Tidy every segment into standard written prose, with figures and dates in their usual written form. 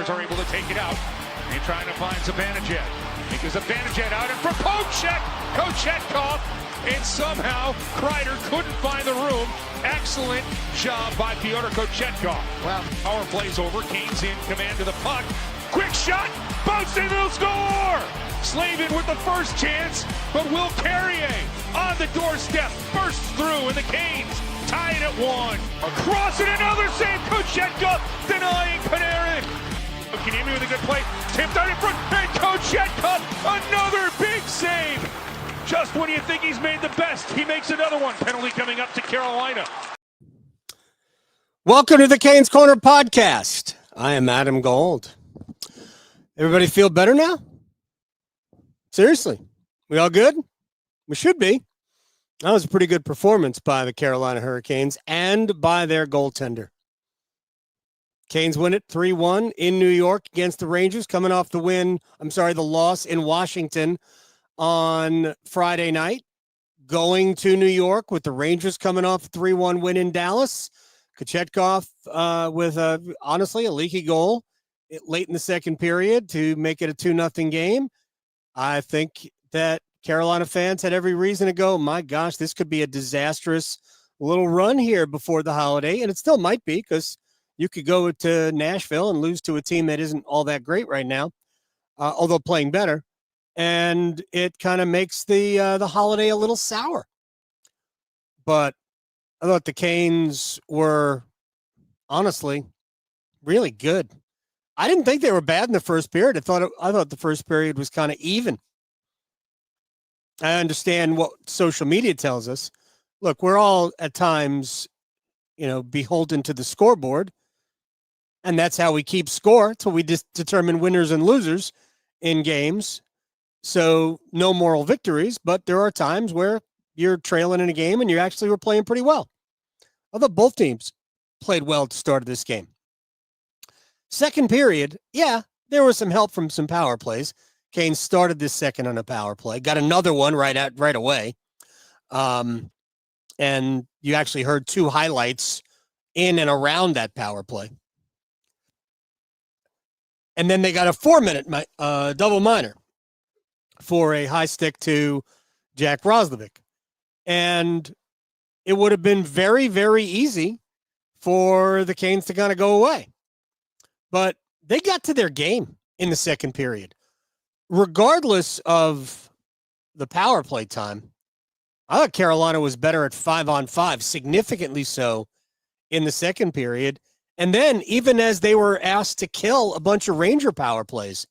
Oilers are able to take it out. And trying to find Zibanejad. Because Zibanejad out in front. Kochetkov. And somehow Kreider couldn't find the room. Excellent job by Pyotr Kochetkov. Well, power play's over. Kane's in command of the puck. Quick shot. Bouncing, they'll score! Slavin with the first chance, but Will Carrier on the doorstep bursts through, and the Canes tie it at 1. Across it, another save. Kochetkov denying Panarin. Kanemi with a good play. Tipped out in front, and Kochetkov, another big save. Just when you think he's made the best, he makes another one. Penalty coming up to Carolina. Welcome to the Canes Corner podcast. I am Adam Gold. Everybody feel better now? Seriously, we all good? We should be. That was a pretty good performance by the Carolina Hurricanes and by their goaltender. Canes win it 3-1 in New York against the Rangers, coming off the loss in Washington on Friday night. Going to New York with the Rangers coming off a 3-1 win in Dallas. Kochetkov with honestly a leaky goal late in the second period to make it a 2-0 game. I think that Carolina fans had every reason to go, my gosh, this could be a disastrous little run here before the holiday. And it still might be, because you could go to Nashville and lose to a team that isn't all that great right now, although playing better. And it kind of makes the holiday a little sour. But I thought the Canes were, honestly, really good. I didn't think they were bad in the first period. I thought the first period was kind of even. I understand what social media tells us. Look, we're all at times, beholden to the scoreboard, and that's how we keep score until we just determine winners and losers in games. So no moral victories, but there are times where you're trailing in a game and you actually were playing pretty well. I thought both teams played well at the start of this game. Second period, yeah, there was some help from some power plays. Kane started this second on a power play, got another one right away. And you actually heard two highlights in and around that power play. And then they got a 4-minute double minor for a high stick to Jack Roslovic. And it would have been very, very easy for the Canes to kind of go away. But they got to their game in the second period. Regardless of the power play time, I thought Carolina was better at 5-on-5, significantly so in the second period. And then even as they were asked to kill a bunch of Ranger power plays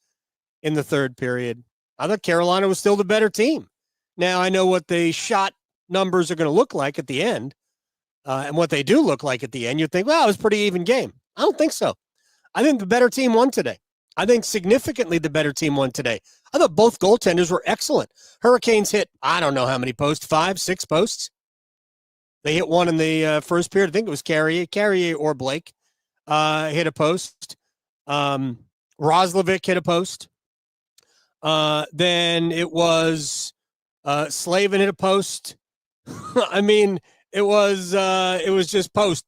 in the third period, I thought Carolina was still the better team. Now, I know what the shot numbers are going to look like at the end, and what they do look like at the end. You'd think, well, it was a pretty even game. I don't think so. I think the better team won today. I think significantly the better team won today. I thought both goaltenders were excellent. Hurricanes hit, I don't know how many posts, 5, 6 posts. They hit one in the first period. I think it was Carrier or Blake hit a post. Roslovic hit a post. Then it was Slavin hit a post. I mean, it was just post.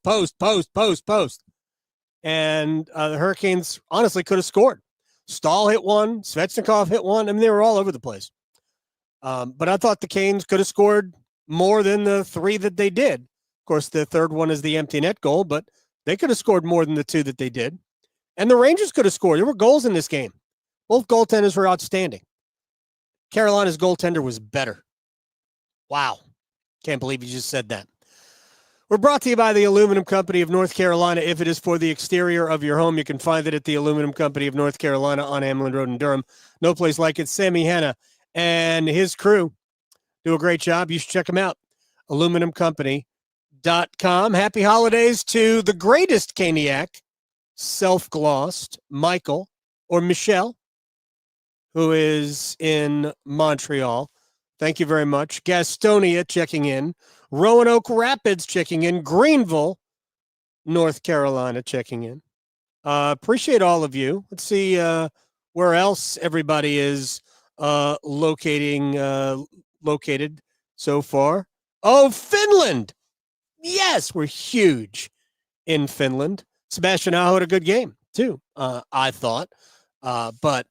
And the Hurricanes honestly could have scored. Staal hit one. Svechnikov hit one. I mean, they were all over the place. But I thought the Canes could have scored more than the 3 that they did. Of course, the third one is the empty net goal, but they could have scored more than the 2 that they did. And the Rangers could have scored. There were goals in this game. Both goaltenders were outstanding. Carolina's goaltender was better. Wow. Can't believe you just said that. We're brought to you by the Aluminum Company of North Carolina. If it is for the exterior of your home, you can find it at the Aluminum Company of North Carolina on Hamlin Road in Durham. No place like it. Sammy Hanna and his crew do a great job. You should check them out. AluminumCompany.com. Happy holidays to the greatest Caniac, self-glossed Michael or Michelle, who is in Montreal. Thank you very much. Gastonia checking in. Roanoke Rapids checking in. Greenville, North Carolina checking in. Appreciate all of you. Let's see where else everybody is located so far. Oh, Finland. Yes, we're huge in Finland. Sebastian Aho had a good game. too, I thought. But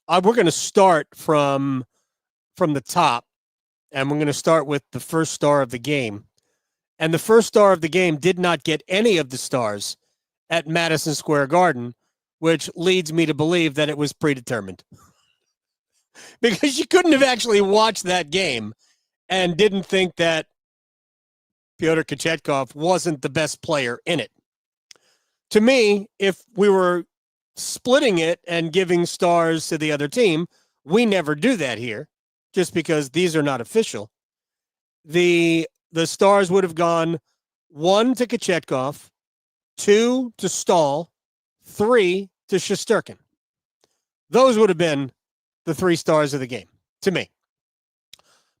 we're going to start from the top, and we're going to start with the first star of the game. And the first star of the game did not get any of the stars at Madison Square Garden, which leads me to believe that it was predetermined. Because you couldn't have actually watched that game and didn't think that Pyotr Kochetkov wasn't the best player in it. To me, if we were splitting it and giving stars to the other team, we never do that here, just because these are not official. The stars would have gone 1 to Kochetkov, 2 to Staal, 3 to Shesterkin. Those would have been the 3 stars of the game, to me.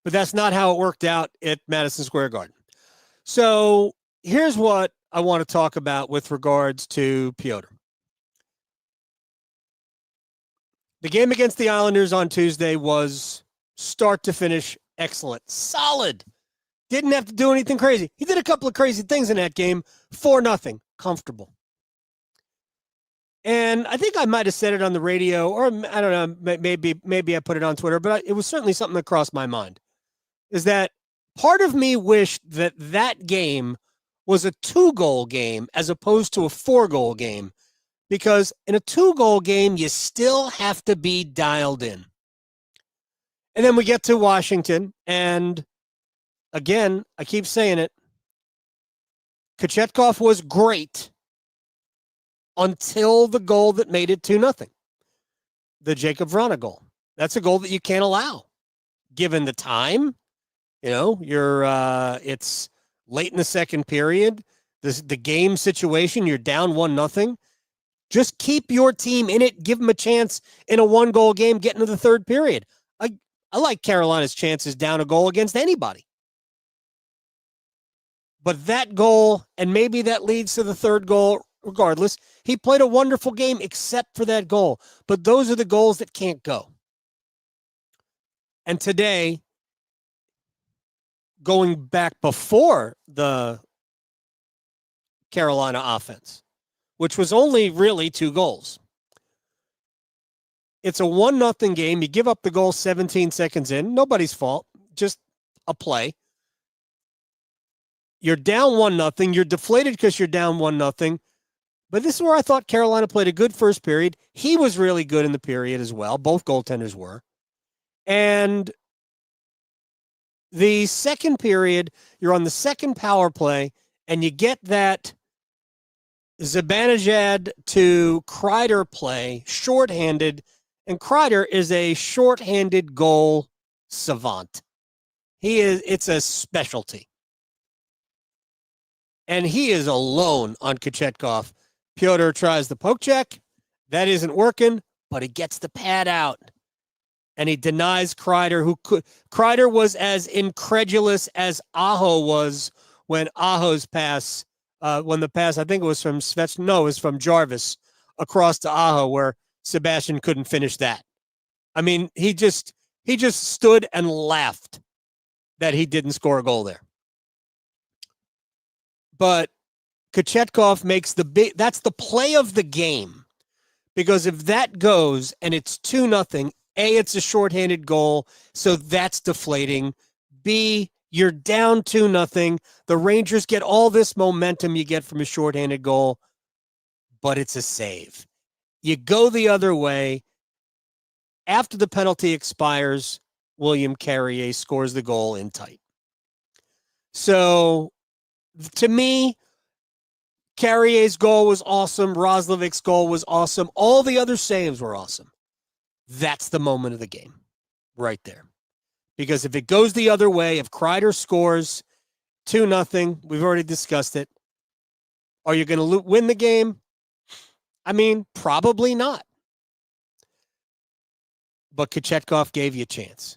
But that's not how it worked out at Madison Square Garden. So here's what I want to talk about with regards to Pyotr. The game against the Islanders on Tuesday was start to finish excellent. Solid. Didn't have to do anything crazy. He did a couple of crazy things in that game. 4-0. Comfortable. And I think I might have said it on the radio, or I don't know, maybe I put it on Twitter, but it was certainly something that crossed my mind, is that part of me wished that game was a 2-goal game as opposed to a 4-goal game, because in a 2-goal game, you still have to be dialed in. And then we get to Washington, and again, I keep saying it, Kochetkov was great until the goal that made it 2-0. The Jacob Raanta goal. That's a goal that you can't allow, given the time. You know, it's late in the second period. The game situation, you're down 1-0. Just keep your team in it. Give them a chance in a 1-goal game, get into the third period. I like Carolina's chances down a goal against anybody. But that goal, and maybe that leads to the third goal, regardless, he played a wonderful game except for that goal. But those are the goals that can't go. And today, going back before the Carolina offense, which was only really 2 goals. It's a 1-0 game. You give up the goal 17 seconds in. Nobody's fault. Just a play. You're down 1-0. You're deflated because you're down 1-0. But this is where I thought Carolina played a good first period. He was really good in the period as well. Both goaltenders were. And the second period, you're on the second power play, and you get that Zibanejad to Kreider play, shorthanded, and Kreider is a shorthanded goal savant. It's a specialty. And he is alone on Kochetkov. Pyotr tries the poke check. That isn't working, but he gets the pad out. And he denies Kreider, Kreider was as incredulous as Aho was when Aho's pass, when the pass, I think it was from it was from Jarvis across to Aho, where Sebastian couldn't finish that. I mean, he just stood and laughed that he didn't score a goal there. But Kochetkov makes that's the play of the game. Because if that goes and it's 2-0, A, it's a shorthanded goal, so that's deflating. B, you're down 2-0. The Rangers get all this momentum you get from a shorthanded goal, but it's a save. You go the other way. After the penalty expires, William Carrier scores the goal in tight. So, to me, Carrier's goal was awesome. Roslovic's goal was awesome. All the other saves were awesome. That's the moment of the game right there. Because if it goes the other way, if Kreider scores 2-0, we've already discussed it. Are you going to win the game? I mean, probably not. But Kochetkov gave you a chance.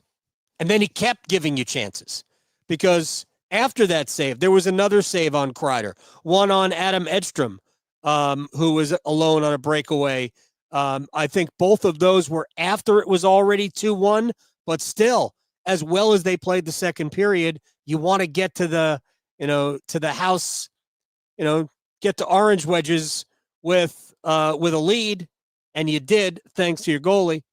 And then he kept giving you chances. Because after that save, there was another save on Kreider. One on Adam Edstrom, who was alone on a breakaway. I think both of those were after it was already 2-1. But still, as well as they played the second period, you want to get to the house, get to orange wedges with with a lead, and you did thanks to your goalie.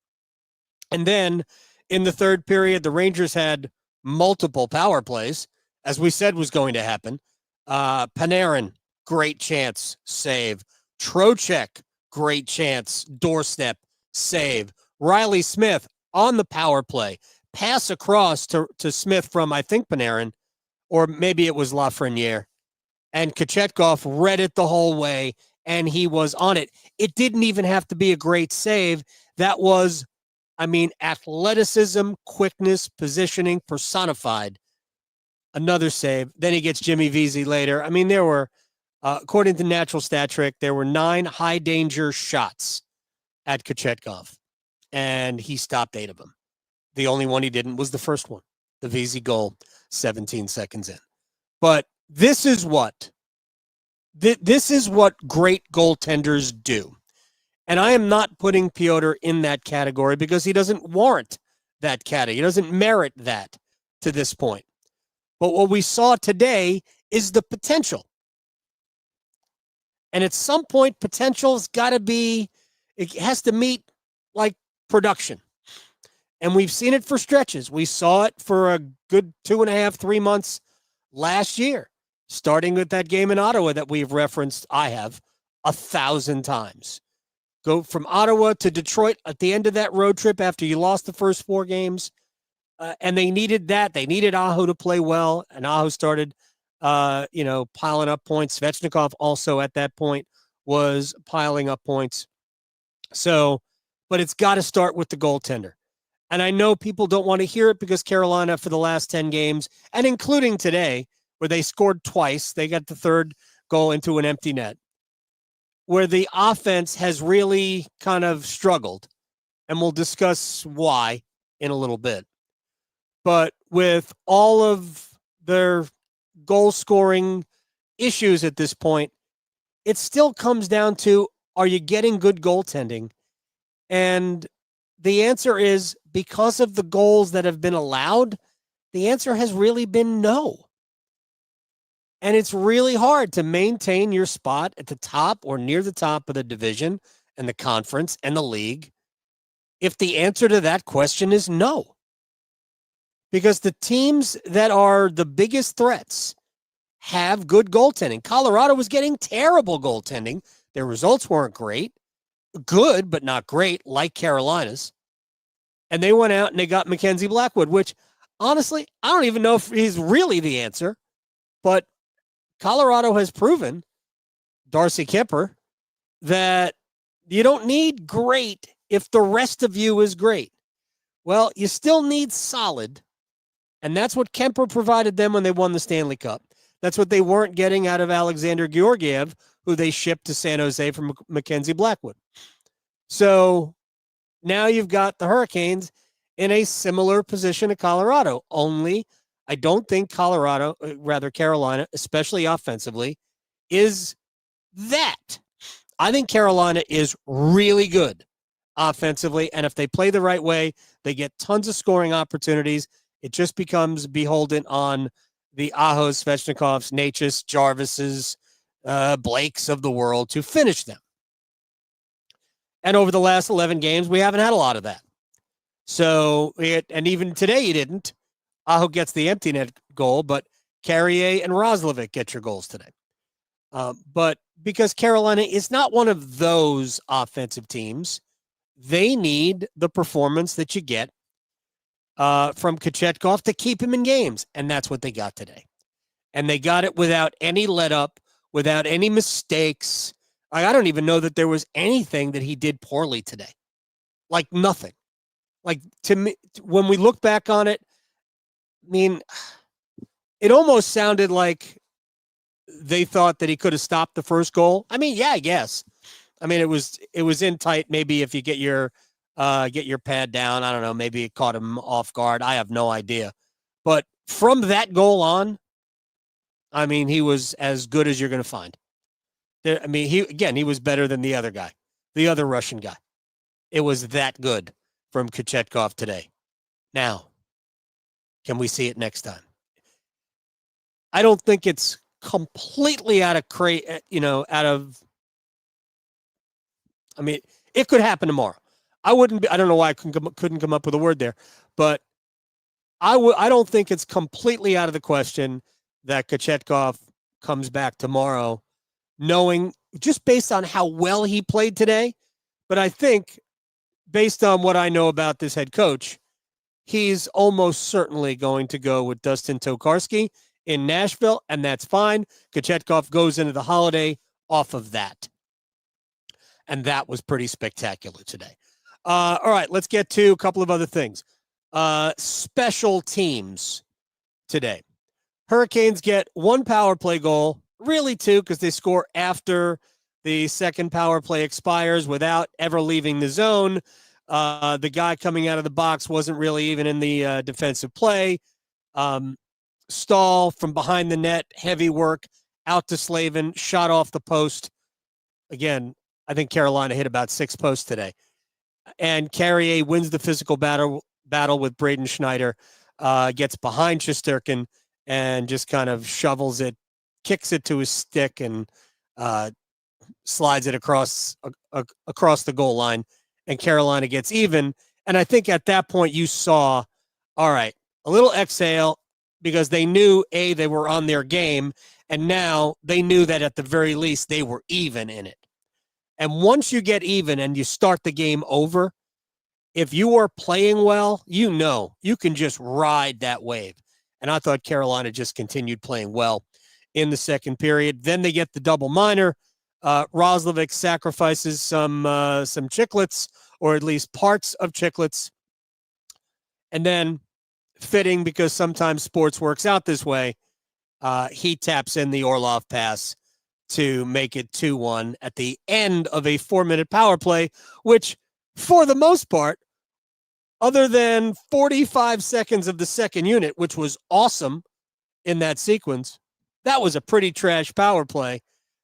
And then in the third period, the Rangers had multiple power plays, as we said was going to happen. Panarin, great chance, save. Trocheck, great chance, doorstep, save. Riley Smith on the power play, pass across to Smith from, I think, Panarin, or maybe it was Lafreniere. And Kochetkov read it the whole way, and he was on it. It didn't even have to be a great save. That was, athleticism, quickness, positioning personified. Another save. Then he gets Jimmy Vesey later. There were, according to Natural Stat Trick, there were 9 high-danger shots at Kochetkov, and he stopped 8 of them. The only one he didn't was the first one, the Vesey goal, 17 seconds in. But this is what great goaltenders do. And I am not putting Pyotr in that category because he doesn't warrant that category. He doesn't merit that to this point. But what we saw today is the potential. And at some point, potential's got to be, it has to meet like production. And we've seen it for stretches. We saw it for a good 2.5, 3 months last year, starting with that game in Ottawa that we've referenced, I have, 1,000 times. Go from Ottawa to Detroit at the end of that road trip after you lost the first 4 games. And they needed that. They needed Aho to play well. And Aho started, piling up points. Svechnikov also at that point was piling up points. So, but it's got to start with the goaltender. And I know people don't want to hear it because Carolina for the last 10 games, and including today, where they scored twice, they got the third goal into an empty net, where the offense has really kind of struggled. And we'll discuss why in a little bit. But with all of their goal-scoring issues at this point, it still comes down to, are you getting good goaltending? And the answer is, because of the goals that have been allowed, the answer has really been no. And it's really hard to maintain your spot at the top or near the top of the division and the conference and the league if the answer to that question is no. Because the teams that are the biggest threats have good goaltending. Colorado was getting terrible goaltending. Their results weren't great. Good, but not great, like Carolina's. And they went out and they got Mackenzie Blackwood, which, honestly, I don't even know if he's really the answer. But Colorado has proven, Darcy Kuemper, that you don't need great if the rest of you is great. Well, you still need solid. And that's what Kuemper provided them when they won the Stanley Cup. That's what they weren't getting out of Alexander Georgiev, who they shipped to San Jose from Mackenzie Blackwood. So now you've got the Hurricanes in a similar position to Colorado. Only I don't think Carolina, especially offensively, is that. I think Carolina is really good offensively, and if they play the right way, they get tons of scoring opportunities. It just becomes beholden on the Ahos, Svechnikovs, Necas, Jarvis's, Blakes of the world to finish them. And over the last 11 games, we haven't had a lot of that. So, and even today you didn't. Aho gets the empty net goal, but Carrier and Roslovic get your goals today. But because Carolina is not one of those offensive teams, they need the performance that you get from Kochetkov to keep him in games. And that's what they got today. And they got it without any let up, without any mistakes. I don't even know that there was anything that he did poorly today. Like nothing. Like, to me, when we look back on it, it almost sounded like they thought that he could have stopped the first goal. Yeah, I guess. It was in tight. Maybe if you get your pad down, I don't know, maybe it caught him off guard. I have no idea. But from that goal on, he was as good as you're going to find. He was better than the other guy, the other Russian guy. It was that good from Kochetkov today. Now, can we see it next time? I don't think it's completely out of I mean, it could happen tomorrow. I don't know why I couldn't come up with a word there, but I don't think it's completely out of the question that Kochetkov comes back tomorrow, knowing just based on how well he played today. But I think based on what I know about this head coach, he's almost certainly going to go with Dustin Tokarski in Nashville, and that's fine. Kochetkov goes into the holiday off of that. And that was pretty spectacular today. All right, let's get to a couple of other things. Special teams today. Hurricanes get one power play goal, really two, because they score after the second power play expires without ever leaving the zone. The guy coming out of the box wasn't really even in the defensive play. Staal from behind the net, heavy work, out to Slavin, shot off the post. Again, I think Carolina hit about 6 posts today. And Carrier wins the physical battle with Braden Schneider, gets behind Shesterkin and just kind of shovels it, kicks it to his stick, and slides it across the goal line. And Carolina gets even. And I think at that point you saw, all right, a little exhale, because they knew, A, they were on their game, and now they knew that at the very least they were even in it. And once you get even and you start the game over, if you are playing well, you know you can just ride that wave. And I thought Carolina just continued playing well in the second period. Then they get the double minor. Roslovic sacrifices some chiclets, or at least parts of chiclets. And then, fitting because sometimes sports works out this way, he taps in the Orlov pass to make it 2-1 at the end of a 4-minute power play, which, for the most part, other than 45 seconds of the second unit, which was awesome in that sequence, that was a pretty trash power play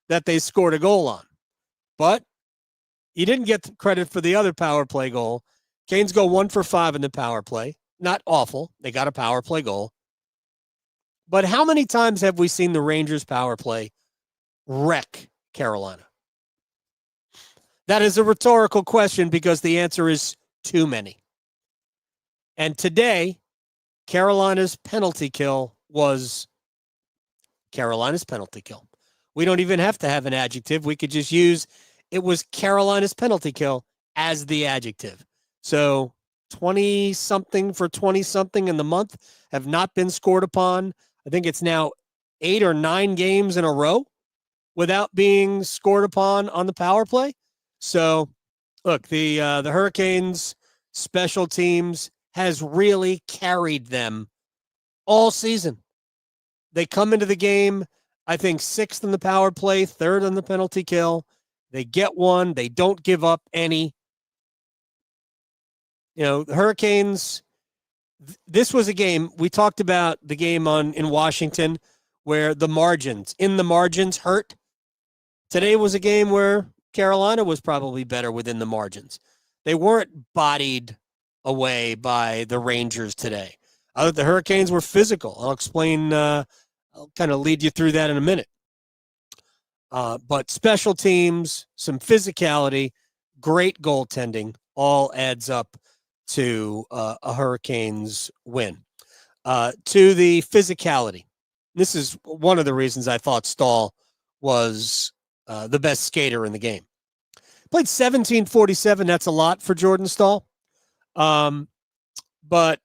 that they scored a goal on. But you didn't get credit for the other power play goal. Canes go 1 for 5 in the power play. Not awful. They got a power play goal. But how many times have we seen the Rangers power play wreck Carolina? That is a rhetorical question, because the answer is too many. And today, Carolina's penalty kill was Carolina's penalty kill. We don't even have to have an adjective. We could just use, it was Carolina's penalty kill as the adjective. So 20-something for 20-something in the month have not been scored upon. I think it's now 8 or 9 games in a row without being scored upon on the power play. So, look, the Hurricanes special teams has really carried them all season. They come into the game, I think, 6th in the power play, 3rd on the penalty kill. They get one. They don't give up any. You know, the Hurricanes, this was a game, we talked about the game in Washington where the margins hurt. Today was a game where Carolina was probably better within the margins. They weren't bodied away by the Rangers today. The Hurricanes were physical. I'll explain, I'll kind of lead you through that in a minute. But special teams, some physicality, great goaltending, all adds up to a Hurricanes win. To the physicality, this is one of the reasons I thought Staal was the best skater in the game. Played 17:47. That's a lot for Jordan Staal. But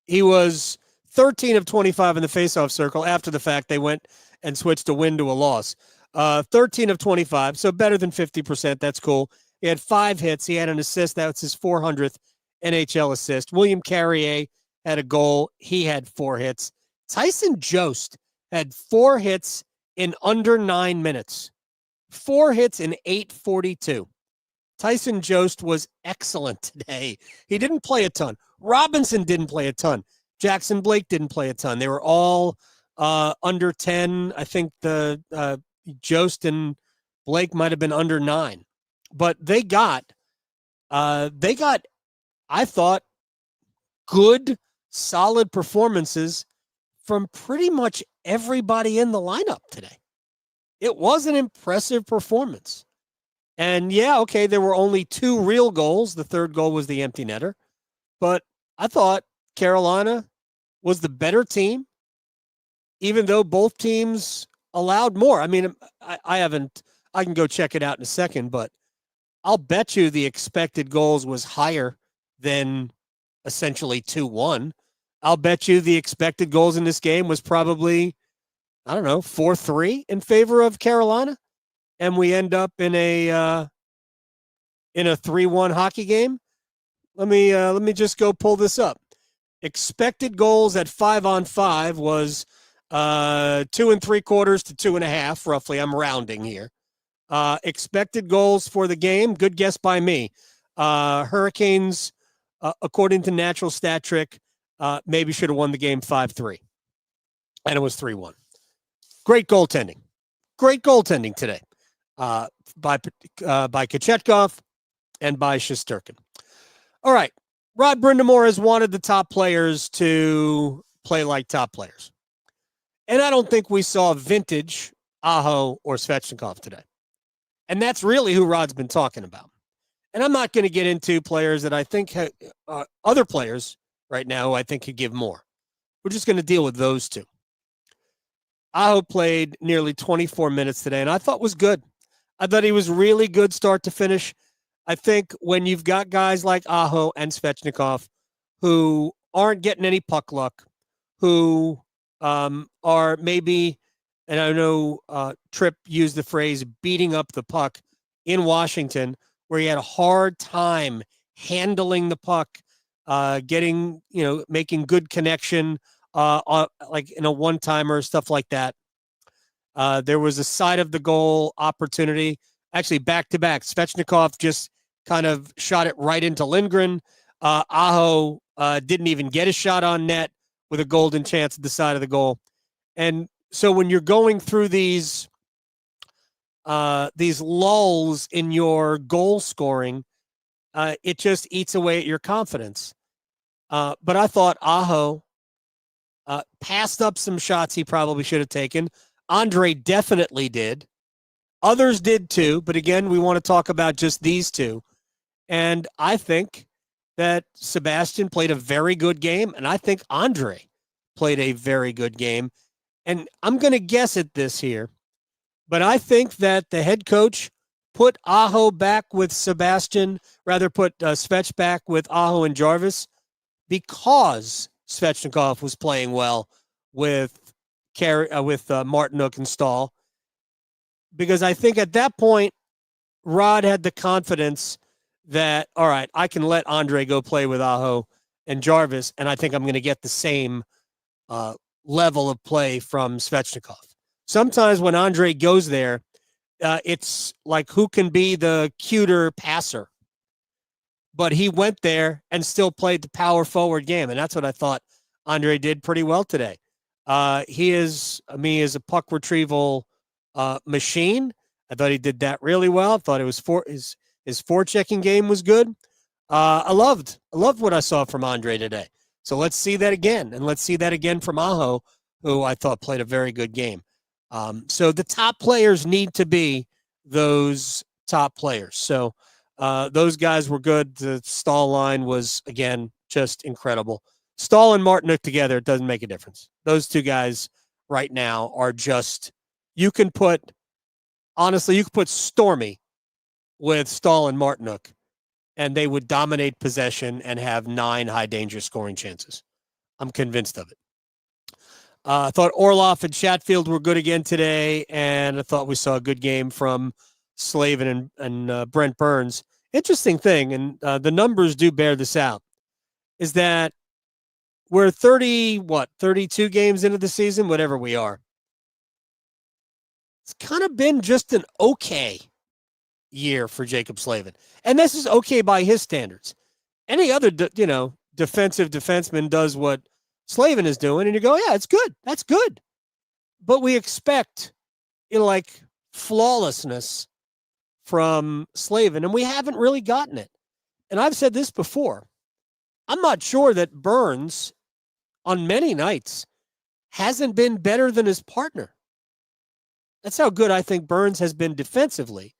he was 13 of 25 in the faceoff circle. After the fact, they went and switched a win to a loss. 13 of 25, so better than 50%. That's cool. He had 5 hits. He had an assist. That was his 400th NHL assist. William Carrier had a goal. He had 4 hits. Tyson Jost had 4 hits in under 9 minutes. 4 hits in 8:42. Tyson Jost was excellent today. He didn't play a ton. Robinson didn't play a ton. Jackson Blake didn't play a ton. They were all under 10. I think the Jost and Blake might have been under 9. But they got, I thought, good, solid performances from pretty much everybody in the lineup today. It was an impressive performance. And yeah, okay, there were only 2 real goals. The third goal was the empty netter. But I thought Carolina was the better team, even though both teams allowed more. I mean, I can go check it out in a second, but I'll bet you the expected goals was higher than essentially 2-1. I'll bet you the expected goals in this game was probably, I don't know, 4-3 in favor of Carolina. And we end up in a 3-1 hockey game. Let me just go pull this up. Expected goals at 5-on-5 was 2 3/4 to 2.5, roughly. I'm rounding here. Expected goals for the game, good guess by me. Hurricanes, according to Natural Stat Trick, maybe should have won the game 5-3. And it was 3-1. Great goaltending. Great goaltending today by Kochetkov and by Shesterkin. All right. Rod Brindamore has wanted the top players to play like top players. And I don't think we saw vintage Aho or Svechnikov today. And that's really who Rod's been talking about. And I'm not going to get into players that I think other players right now who I think could give more. We're just going to deal with those two. Aho played nearly 24 minutes today, and I thought was good. I thought he was really good start to finish. I think when you've got guys like Aho and Svechnikov who aren't getting any puck luck, who are maybe, and I know Tripp used the phrase beating up the puck in Washington, where he had a hard time handling the puck, making good connection, like in a one-timer, stuff like that. There was a side of the goal opportunity, actually back-to-back. Svechnikov just kind of shot it right into Lindgren. Aho didn't even get a shot on net with a golden chance at the side of the goal. And so when you're going through these lulls in your goal scoring, it just eats away at your confidence. But I thought Aho passed up some shots he probably should have taken. Andre definitely did. Others did too, but again, we want to talk about just these two. And I think that Sebastian played a very good game, and I think Andre played a very good game. And I'm going to guess at this here, but I think that the head coach put Aho back with Sebastian, rather put Svech back with Aho and Jarvis, because Svechnikov was playing well with Martinook and Staal. Because I think at that point, Rod had the confidence that, all right, I can let Andre go play with Aho and Jarvis, and I think I'm going to get the same level of play from Svechnikov. Sometimes when Andre goes there, it's like who can be the cuter passer. But he went there and still played the power forward game, and that's what I thought Andre did pretty well today. He is a puck retrieval machine. I thought he did that really well. I thought it was his forechecking game was good. I loved what I saw from Andre today. So let's see that again, and let's see that again from Aho, who I thought played a very good game. So the top players need to be those top players. So those guys were good. The Staal line was, again, just incredible. Staal and Martinook together, it doesn't make a difference. Those two guys right now are just, you can put Stormy with Staal and Martinook, and they would dominate possession and have 9 high-danger scoring chances. I'm convinced of it. I thought Orlov and Chatfield were good again today, and I thought we saw a good game from Slavin and Brent Burns. Interesting thing, and the numbers do bear this out, is that we're 32 games into the season, whatever we are. It's kind of been just an okay year for Jacob Slavin. And this is okay by his standards. Any other, defensive defenseman does what Slavin is doing, and you go, yeah, it's good. That's good. But we expect, flawlessness from Slavin, and we haven't really gotten it. And I've said this before. I'm not sure that Burns, on many nights, hasn't been better than his partner. That's how good I think Burns has been defensively.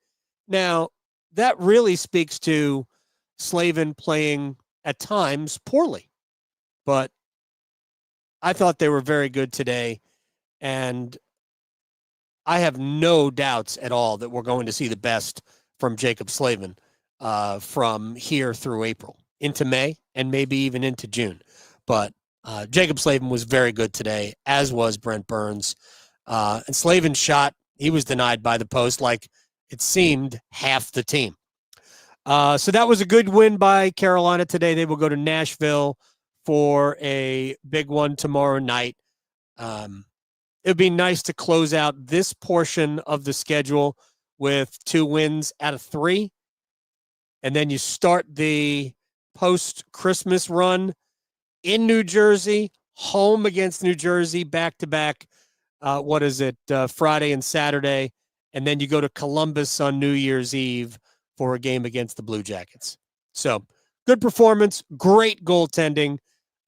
Now, that really speaks to Slavin playing at times poorly. But I thought they were very good today, and I have no doubts at all that we're going to see the best from Jacob Slavin from here through April into May and maybe even into June. But Jacob Slavin was very good today, as was Brent Burns. And Slavin's shot, he was denied by the post like it seemed half the team. So that was a good win by Carolina today. They will go to Nashville for a big one tomorrow night. It would be nice to close out this portion of the schedule with 2 wins out of 3. And then you start the post-Christmas run in New Jersey, home against New Jersey, back-to-back, Friday and Saturday. And then you go to Columbus on New Year's Eve for a game against the Blue Jackets. So, good performance, great goaltending.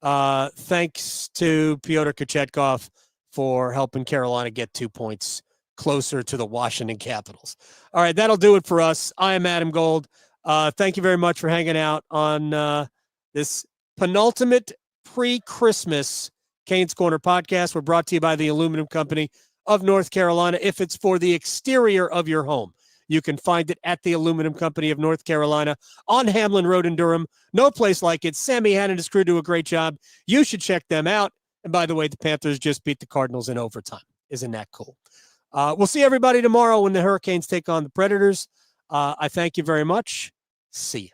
Thanks to Pyotr Kochetkov for helping Carolina get 2 points closer to the Washington Capitals. All right, that'll do it for us. I am Adam Gold. Thank you very much for hanging out on this penultimate pre-Christmas Canes Corner podcast. We're brought to you by the Aluminum Company of North Carolina. If it's for the exterior of your home, you can find it at the Aluminum Company of North Carolina on Hamlin Road in Durham. No place like it. Sammy Hannon and his crew do a great job. You should check them out. And by the way, the Panthers just beat the Cardinals in overtime. Isn't that cool? We'll see everybody tomorrow when the Hurricanes take on the Predators. I thank you very much. See you.